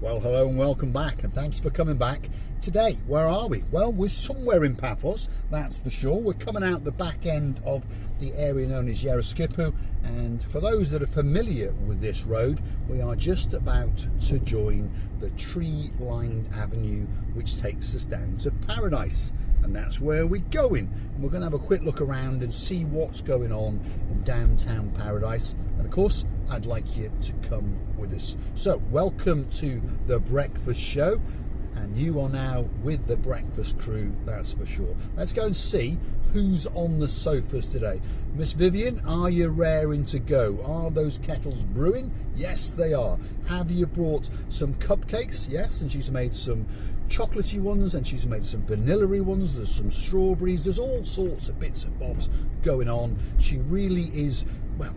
Well, hello and welcome back, and thanks for coming back. Today, where are we? Well, we're somewhere in Paphos, that's for sure. We're coming out the back end of the area known as Yeraskipu, and for those that are familiar with this road, we are just about to join the tree-lined avenue which takes us down to Paradise. And that's where we're going. And we're going to have a quick look around and see what's going on in downtown Paradise. And of course, I'd like you to come with us. So, welcome to the breakfast show. And you are now with the breakfast crew, that's for sure. Let's go and see who's on the sofas today. Miss Vivian, are you raring to go? Are those kettles brewing? Yes, they are. Have you brought some cupcakes? Yes, and she's made some chocolatey ones, and she's made some vanilla-y ones. There's some strawberries. There's all sorts of bits and bobs going on. She really is, well,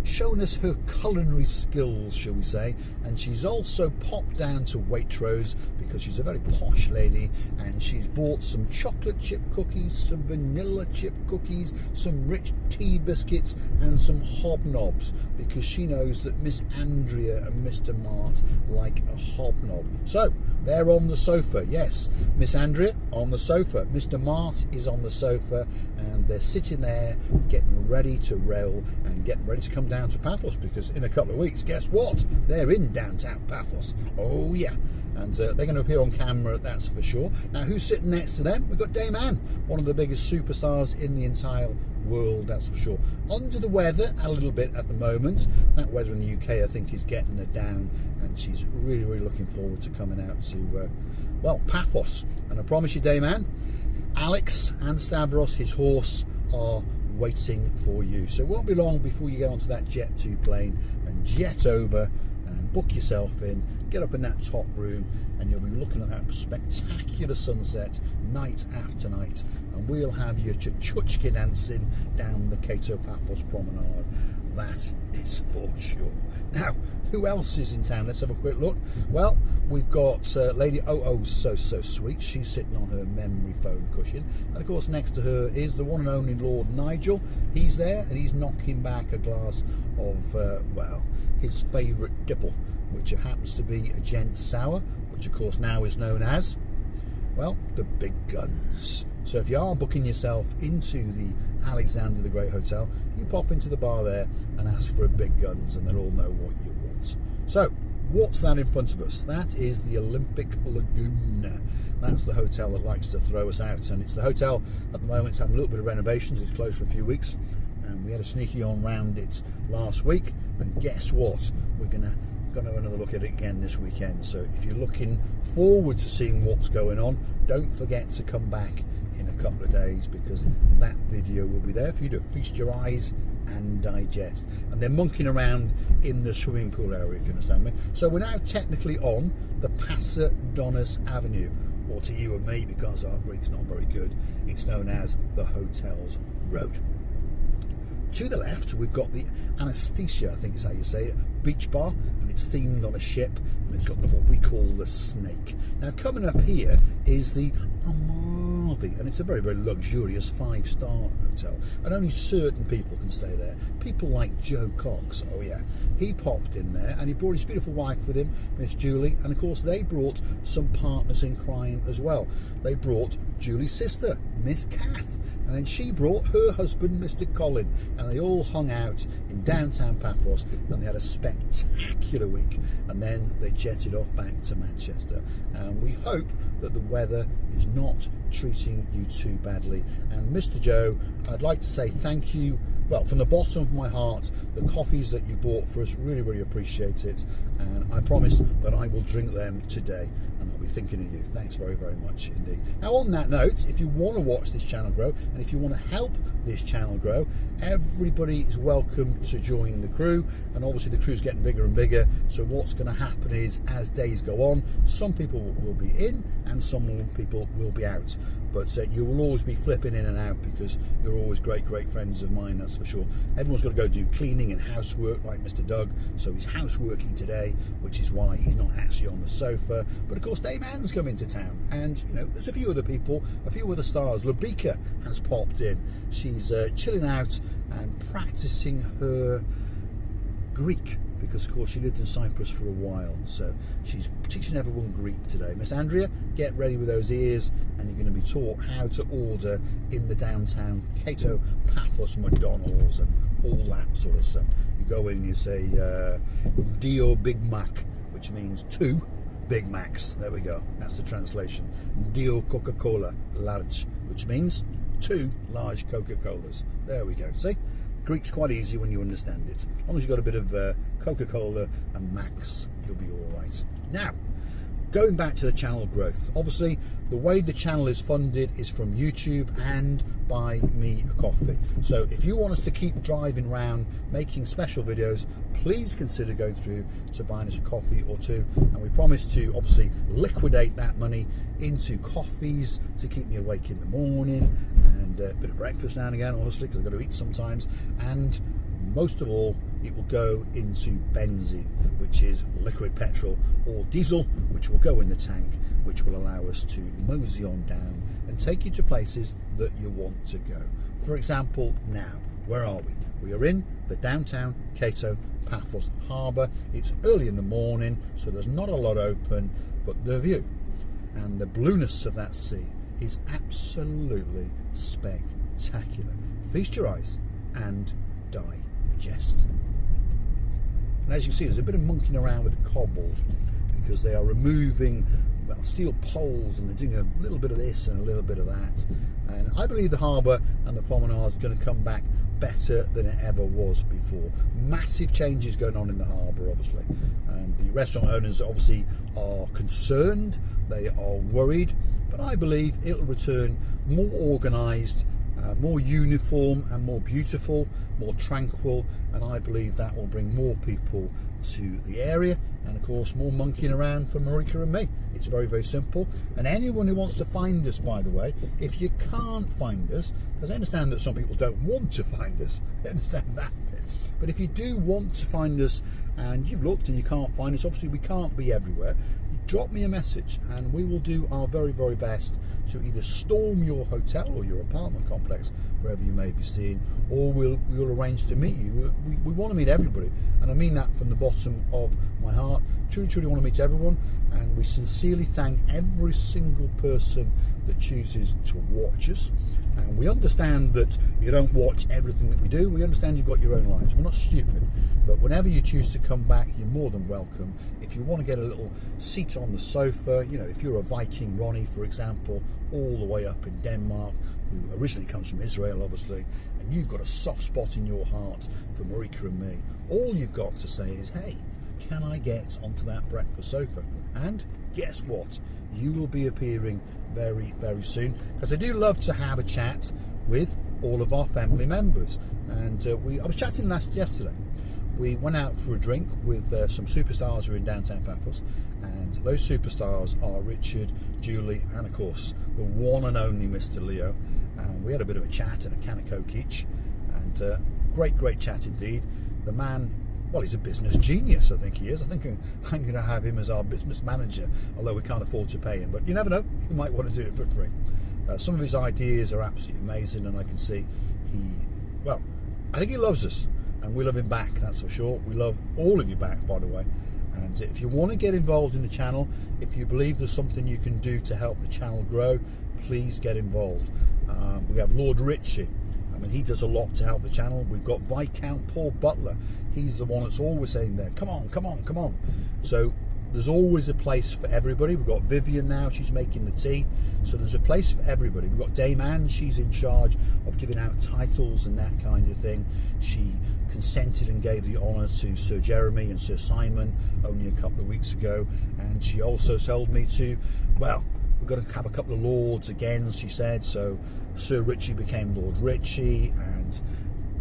showing us her culinary skills, shall we say, and she's also popped down to Waitrose because she's a very posh lady, and she's bought some chocolate chip cookies, some vanilla chip cookies, some rich tea biscuits, and some hobnobs, because she knows that Miss Andrea and Mr. Mart like a hobnob. So they're on the sofa. Yes, Miss Andrea on the sofa, Mr. Mart is on the sofa, and they're sitting there getting ready to roll and getting ready to come down to Paphos, because in a couple of weeks, guess what? They're in downtown Paphos. Oh yeah, and they're going to appear on camera, that's for sure. Now, who's sitting next to them? We've got Dame Anne, one of the biggest superstars in the entire world, that's for sure. Under the weather a little bit at the moment. That weather in the UK, I think, is getting her down, and she's really, really looking forward to coming out to, well, Paphos. And I promise you, Dame Anne, Alex and Stavros, his horse, are waiting for you. So it won't be long before you get onto that Jet 2 plane and jet over and book yourself in, get up in that top room, and you'll be looking at that spectacular sunset night after night, and we'll have your chuchka dancing down the Cato Paphos promenade. That is for sure. Now, who else is in town? Let's have a quick look. Well, we've got Lady so sweet. She's sitting on her memory foam cushion. And of course, next to her is the one and only Lord Nigel. He's there, and he's knocking back a glass of, well, his favourite dipple, which happens to be a gent sour, which of course now is known as, well, the Big Guns. So if you are booking yourself into the Alexander the Great Hotel, you pop into the bar there and ask for a Big Guns, and they'll all know what you want. So what's that in front of us? That is the Olympic Lagoon. That's the hotel that likes to throw us out, and it's the hotel at the moment. It's having a little bit of renovations. It's closed for a few weeks, and we had a sneaky on round it last week, and guess what? We're gonna have another look at it again this weekend. So if you're looking forward to seeing what's going on, don't forget to come back in a couple of days, because that video will be there for you to feast your eyes and digest. And they're monkeying around in the swimming pool area, if you understand me. So we're now technically on the Pasadonis Avenue, or to you and me, because our Greek's not very good, it's known as the Hotels Road. To the left, we've got the Anastasia, I think is how you say it, beach bar, and it's themed on a ship, and it's got what we call the snake. Now, coming up here is the Amalfi, and it's a very, very luxurious 5-star hotel, and only certain people can stay there. People like Joe Cox, oh yeah, he popped in there, and he brought his beautiful wife with him, Miss Julie, and of course they brought some partners in crime as well. They brought Julie's sister, Miss Kath, and then she brought her husband, Mr. Colin, and they all hung out in downtown Paphos, and they had a spectacular week, and then they jetted off back to Manchester. And we hope that the weather is not treating you too badly. And Mr. Joe, I'd like to say thank you, well, from the bottom of my heart. The coffees that you bought for us, really, really appreciate it, and I promise that I will drink them today, and I'll be thinking of you. Thanks very, very much indeed. Now, on that note, if you want to watch this channel grow, and if you want to help this channel grow, everybody is welcome to join the crew, and obviously the crew's getting bigger and bigger. So what's going to happen is, as days go on, some people will be in and some people will be out, but you will always be flipping in and out, because you're always great friends of mine, that's for sure. Everyone's got to go do cleaning and housework, like Mr. Doug, so he's houseworking today, which is why he's not actually on the sofa. But of course, Dame Anne's come into town, and you know, there's a few other people, a few other stars. Labika has popped in. She's chilling out and practicing her Greek, because of course she lived in Cyprus for a while, so she's teaching everyone Greek today. Miss Andrea, get ready with those ears, and you're going to be taught how to order in the downtown Cato Paphos McDonald's and all that sort of stuff. You go in and you say Dio Big Mac, which means 2 Big Macs. There we go, that's the translation. Dio Coca-Cola large, which means 2 large Coca-Colas. There we go, see? Greek's quite easy when you understand it. As long as you've got a bit of Coca-Cola and Max, you'll be all right. Now, going back to the channel growth, obviously the way the channel is funded is from YouTube and Buy Me a Coffee. So if you want us to keep driving around making special videos, please consider going through to buying us a coffee or 2, and we promise to obviously liquidate that money into coffees to keep me awake in the morning, and a bit of breakfast now and again, obviously, because I've got to eat sometimes, and most of all, it will go into benzene, which is liquid petrol, or diesel, which will go in the tank, which will allow us to mosey on down and take you to places that you want to go. For example, now, where are we? We are in the downtown Cato Paphos Harbour. It's early in the morning, so there's not a lot open, but the view and the blueness of that sea is absolutely spectacular. Feast your eyes and digest. And as you can see, there's a bit of monkeying around with the cobbles because they are removing, well, steel poles, and they're doing a little bit of this and a little bit of that. And I believe the harbour and the promenade is going to come back better than it ever was before. Massive changes going on in the harbour, obviously, and the restaurant owners obviously are concerned, they are worried, but I believe it'll return more organised, more uniform and more beautiful, more tranquil, and I believe that will bring more people to the area, and of course more monkeying around for Marika and me. It's very, very simple. And anyone who wants to find us, by the way, if you can't find us, because I understand that some people don't want to find us, I understand that bit, but if you do want to find us and you've looked and you can't find us, obviously we can't be everywhere, drop me a message and we will do our very, very best to either storm your hotel or your apartment complex, wherever you may be staying, or we'll arrange to meet you. We want to meet everybody, and I mean that from the bottom of my heart. Truly want to meet everyone, and we sincerely thank every single person that chooses to watch us. And we understand that you don't watch everything that we do. We understand you've got your own lives. We're not stupid. But whenever you choose to come back, you're more than welcome. If you want to get a little seat on the sofa, you know, if you're a Viking Ronnie, for example, all the way up in Denmark, who originally comes from Israel, obviously, and you've got a soft spot in your heart for Marika and me, all you've got to say is, hey, can I get onto that breakfast sofa? And guess what? You will be appearing very, very soon, because I do love to have a chat with all of our family members. And I was chatting yesterday. We went out for a drink with some superstars who are in downtown Paphos, and those superstars are Richard, Julie, and of course the one and only Mr. Leo. And we had a bit of a chat and a can of Coke each, and great chat indeed. The man, well, he's a business genius, I think he is. I think I'm going to have him as our business manager, although we can't afford to pay him. But you never know, he might want to do it for free. Some of his ideas are absolutely amazing, and I can see I think he loves us, and we love him back, that's for sure. We love all of you back, by the way. And if you want to get involved in the channel, if you believe there's something you can do to help the channel grow, please get involved. We have Lord Richie. I mean, he does a lot to help the channel. We've got Viscount Paul Butler. He's the one that's always saying there, come on, come on, come on. So there's always a place for everybody. We've got Vivian now, she's making the tea. So there's a place for everybody. We've got Dame Anne, she's in charge of giving out titles and that kind of thing. She consented and gave the honour to Sir Jeremy and Sir Simon only a couple of weeks ago. And she also told me to, well, we're going to have a couple of lords again, she said. So Sir Richie became Lord Richie, and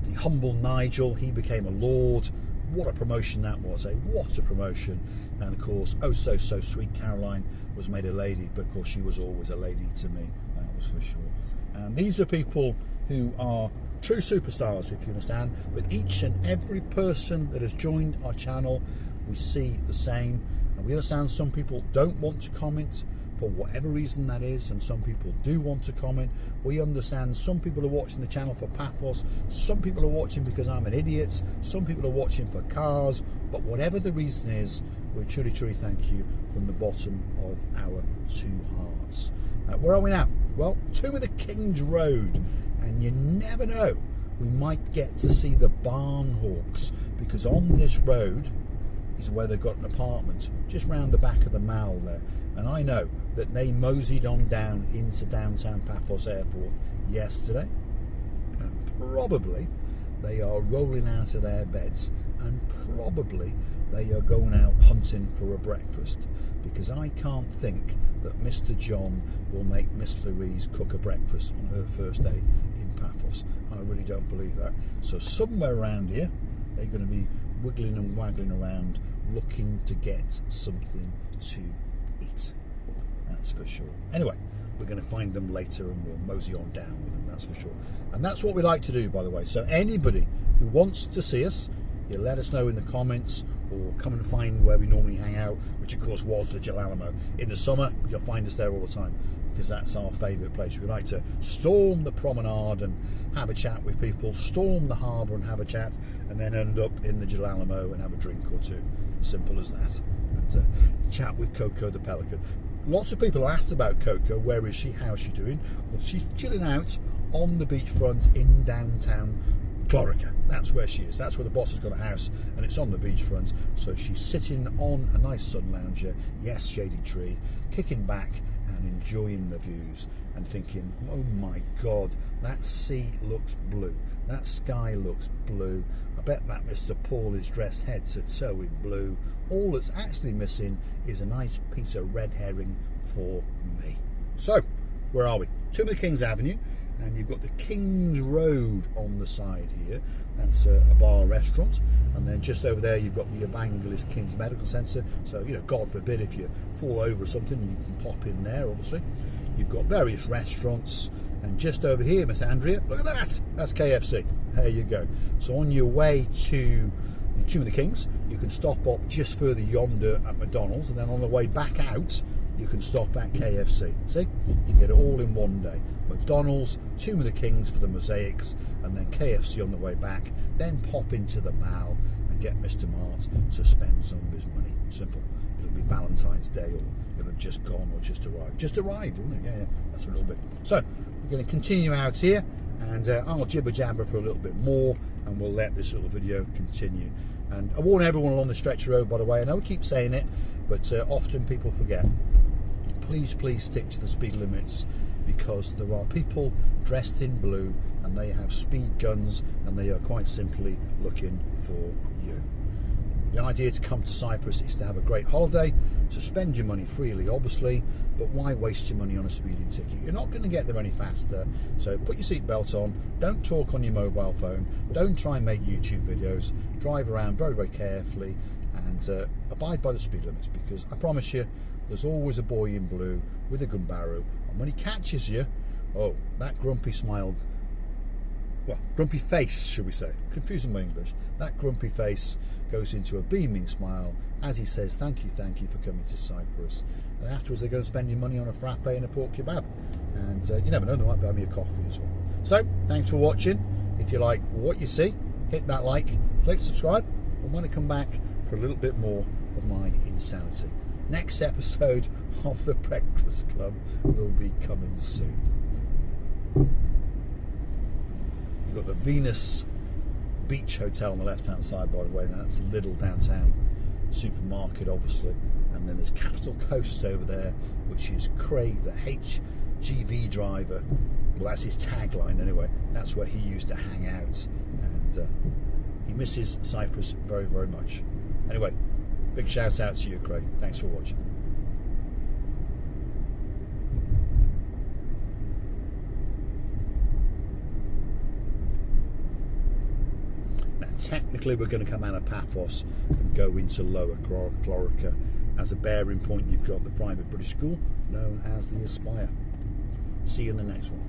the humble Nigel, he became a lord. What a promotion that was, eh? What a promotion. And of course, oh so sweet Caroline was made a lady, but of course she was always a lady to me, that was for sure. And these are people who are true superstars, if you understand, but each and every person that has joined our channel, we see the same. And we understand some people don't want to comment, for whatever reason that is, and some people do want to comment. We understand some people are watching the channel for Paphos, some people are watching because I'm an idiot, some people are watching for cars, but whatever the reason is, we truly thank you from the bottom of our two hearts. Where are we now? Well, Tomb of the Kings Road, and you never know, we might get to see the Barn Hawks, because on this road is where they've got an apartment just round the back of the mall there, and I know that they moseyed on down into downtown Paphos Airport yesterday, and probably they are rolling out of their beds, and probably they are going out hunting for a breakfast, because I can't think that Mr. John will make Miss Louise cook a breakfast on her first day in Paphos. I really don't believe that. So somewhere around here they're going to be wiggling and waggling around looking to get something to eat, that's for sure. Anyway, we're going to find them later and we'll mosey on down with them, that's for sure. And that's what we like to do, by the way. So anybody who wants to see us, you let us know in the comments, or come and find where we normally hang out, which of course was the Jalalamo. In the summer you'll find us there all the time, because that's our favourite place. We like to storm the promenade and have a chat with people, storm the harbour and have a chat, and then end up in the Jalalamo and have a drink or two. Simple as that. And chat with Coco the Pelican. Lots of people asked about Coco. Where is she? How's she doing? Well, she's chilling out on the beachfront in downtown Clorica. That's where she is. That's where the boss has got a house, and it's on the beachfront. So she's sitting on a nice sun lounger, yes, shady tree, kicking back and enjoying the views and thinking, oh my God, that sea looks blue, that sky looks blue. I bet that Mr. Paul is dressed head to toe in blue. All that's actually missing is a nice piece of red herring for me. So, where are we? Tomb of the Kings Avenue, and you've got the Kings Road on the side here. That's a bar restaurant, and then just over there you've got the Evangelist King's Medical Centre. So, you know, God forbid if you fall over or something, you can pop in there, obviously. You've got various restaurants, and just over here, Miss Andrea, look at that, that's KFC. There you go. So on your way to the Tomb of the Kings, you can stop up just further yonder at McDonald's, and then on the way back out you can stop at KFC. See, you get it all in one day. McDonald's, Tomb of the Kings for the mosaics, and then KFC on the way back. Then pop into the mall and get Mr. Mart to spend some of his money. Simple. It'll be Valentine's Day, or it'll have just gone or just arrived. Just arrived, wouldn't it? Yeah, that's a little bit. So we're going to continue out here, and I'll jibber jabber for a little bit more, and we'll let this little video continue. And I warn everyone along the stretch road, by the way, I know we keep saying it, but often people forget. Please stick to the speed limits, because there are people dressed in blue and they have speed guns, and they are quite simply looking for you. The idea to come to Cyprus is to have a great holiday, to spend your money freely, obviously, but why waste your money on a speeding ticket? You're not going to get there any faster, so put your seatbelt on, don't talk on your mobile phone, don't try and make YouTube videos, drive around very carefully, and abide by the speed limits, because I promise you, there's always a boy in blue with a gun barrel, and when he catches you, oh, that grumpy smile, well, grumpy face, should we say, confusing my English, that grumpy face goes into a beaming smile as he says thank you for coming to Cyprus, and afterwards they're going to spend your money on a frappe and a pork kebab, and you never know, they might buy me a coffee as well. So thanks for watching. If you like what you see, hit that like, click subscribe, and when I come back for a little bit more of my insanity. Next episode of the Breakfast Club will be coming soon. You've got the Venus Beach Hotel on the left hand side, by the way. That's a little downtown supermarket, obviously, and then there's Capital Coast over there, which is Craig the HGV driver. Well, that's his tagline anyway. That's where he used to hang out, and he misses Cyprus very much. Anyway, big shout out to you, Craig. Thanks for watching. Now, technically, we're going to come out of Paphos and go into Lower Clorica. As a bearing point, you've got the private British school known as the Aspire. See you in the next one.